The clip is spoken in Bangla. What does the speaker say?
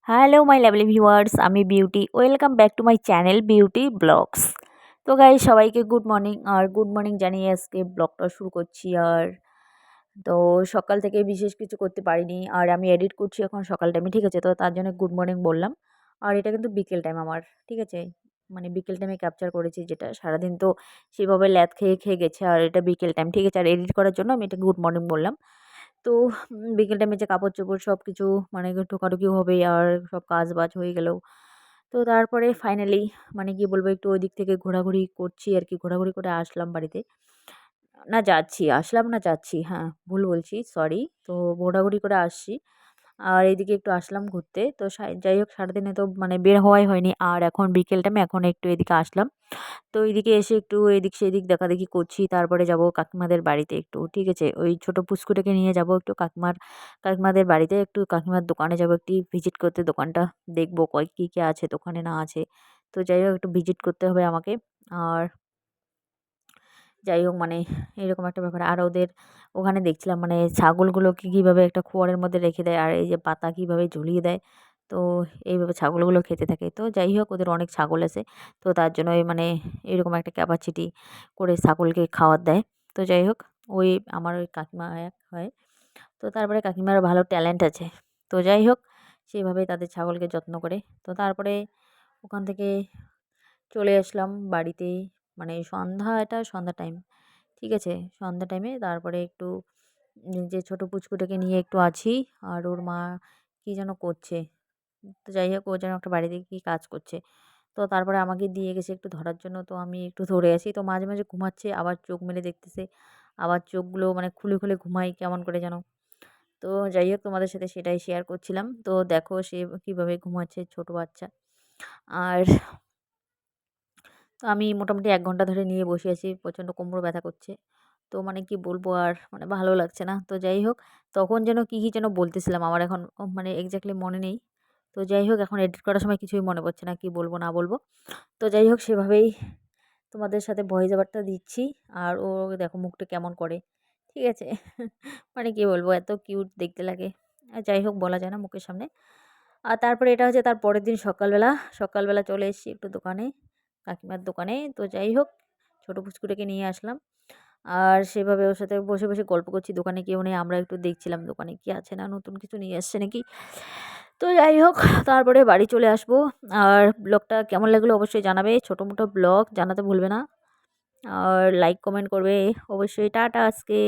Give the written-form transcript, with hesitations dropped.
হ্যালো মাই লাভলি ভিউয়ার্স, আমি Beauty. Welcome back to my channel Beauty blogs. তো গাইস, সবাইকে গুড মর্নিং। আর গুড মর্নিং জানিয়ে আজকে ব্লগটা শুরু করছি। আর তো সকাল থেকে বিশেষ কিছু করতে পারিনি, আর আমি এডিট করছি এখন সকাল টাইমে, ঠিক আছে? তো তার জন্য গুড মর্নিং বললাম। আর এটা কিন্তু বিকেল টাইম আমার, ঠিক আছে? মানে বিকেল টাইমে ক্যাপচার করেছি, যেটা সারাদিন তো সেভাবে ল্যাদ খেয়ে খেয়ে গেছে, আর এটা বিকেল টাইম, ঠিক আছে? আর এডিট করার জন্য আমি এটা গুড মর্নিং বললাম। তো বিকেল টাইমে যে কাপড়-চোপড় সব কিছু মানে ঢোকাঢুকি হবে, আর সব কাজ-বাজ হয়ে গেল। তো তারপরে ফাইনালি মানে কি বলবো, একটু ওই দিক থেকে ঘোরাঘুরি করছি আরকি। ঘোরাঘুরি করে আসলাম বাড়িতে। না যাচ্ছি, আসলাম না যাচ্ছি। হ্যাঁ, ভুল বলছি, সরি। তো ঘোরাঘুরি করে আসছি। আর এদিকে একটু আসলাম ঘুরতে। তো যাই হোক, সারাদিনে তো মানে বের হওয়াই হয়নি। আর এখন বিকেল টাইমে এখন একটু এদিকে আসলাম। তো এইদিকে এসে একটু এদিক সেদিক দেখাদেখি করছি। তারপরে যাব কাকিমাদের বাড়িতে একটু, ঠিক আছে? ওই ছোট পুচকুটাকে নিয়ে যাব একটু কাকিমাদের বাড়িতে, একটু কাকিমার দোকানে যাব, একটু ভিজিট করতে। দোকানটা দেখব কি আছে দোকানে না আছে। তো যাই হোক, একটু ভিজিট করতে হবে আমাকে। আর যাই হোক, মানে এরকম একটা ব্যাপার। আর ওদের ওখানে দেখছিলাম মানে ছাগলগুলোকে কীভাবে একটা খোয়ারের মধ্যে রেখে দেয়, আর এই যে পাতা কীভাবে ঝুলিয়ে দেয়। তো এইভাবে ছাগলগুলো খেতে থাকে। তো যাই হোক, ওদের অনেক ছাগল আছে। তো তার জন্য মানে এরকম একটা ক্যাপাসিটি করে ছাগলকে খাবার দেয়। তো যাই হোক, ওই আমার ওই কাকিমা এক হয়। তো তারপরে কাকিমার ভালো ট্যালেন্ট আছে। তো যাই হোক, সেভাবেই তাদের ছাগলকে যত্ন করে। তো তারপরে ওখান থেকে চলে আসলাম বাড়িতে। মানে সন্ধ্যা টাইম, ঠিক আছে? সন্ধ্যা টাইমে তারপরে একটু যে ছোট পুচকুটাকে নিয়ে একটু আছি। আর ওর মা কী যেন করছে। তো যাই হোক, ও যেন একটা বাড়িতে কি কাজ করছে। তো তারপরে আমাকে দিয়ে গেছে একটু ধরার জন্য। তো আমি একটু ধরে আছি। তো মাঝে মাঝে ঘুমাচ্ছে, আবার চোখ মেলে দেখতেছে, আবার চোখগুলো মানে খুলে খুলে ঘুমায় কেমন করে যেন। তো যাই হোক, তোমাদের সাথে সেটাই শেয়ার করছিলাম। তো দেখো সে কীভাবে ঘুমাচ্ছে, ছোট বাচ্চা। আর তো আমি মোটামুটি ১ ঘন্টা ধরে নিয়ে বসে আছি। প্রচণ্ড কোমর ব্যথা করছে। তো মানে কি বলবো, আর মানে ভালো লাগছে না। তো যাই হোক, তখন যেন কি যেন বলতেছিলাম, আমার এখন মানে এক্সাক্টলি মনে নেই। তো যাই হোক, এখন এডিট করার সময় কিছুই মনে পড়ছে না কি বলবো না বলবো। তো যাই হোক, সেভাবেই তোমাদের সাথে ভয়েস ওভারটা দিচ্ছি। আর ও দেখো মুখটা কেমন করে, ঠিক আছে? মানে কি বলবো, এত কিউট দেখতে লাগে। যাই হোক, বলা যায় না মুখের সামনে। আর তারপরে এটা হচ্ছে তার পরের দিন সকালবেলা। সকালবেলা চলে এসেছি একটু দোকানে, কাকিমার দোকানে। তো যাই হোক, ছোট পুচকুটাকে নিয়ে আসলাম। আর সেভাবে ওর সাথে বসে বসে গল্প করছি। দোকানে কেউ নেই, আমরা একটু দেখছিলাম দোকানে কি আছে না নতুন কিছু নিয়ে এসছে নাকি। তো যাই হোক, তারপরে বাড়ি চলে আসবো। আর ব্লগটা কেমন লাগলো অবশ্যই জানাবে। ছোটো মোটো ব্লগ জানাতে ভুলবে না। আর লাইক কমেন্ট করবে অবশ্যই। টাটা আজকে।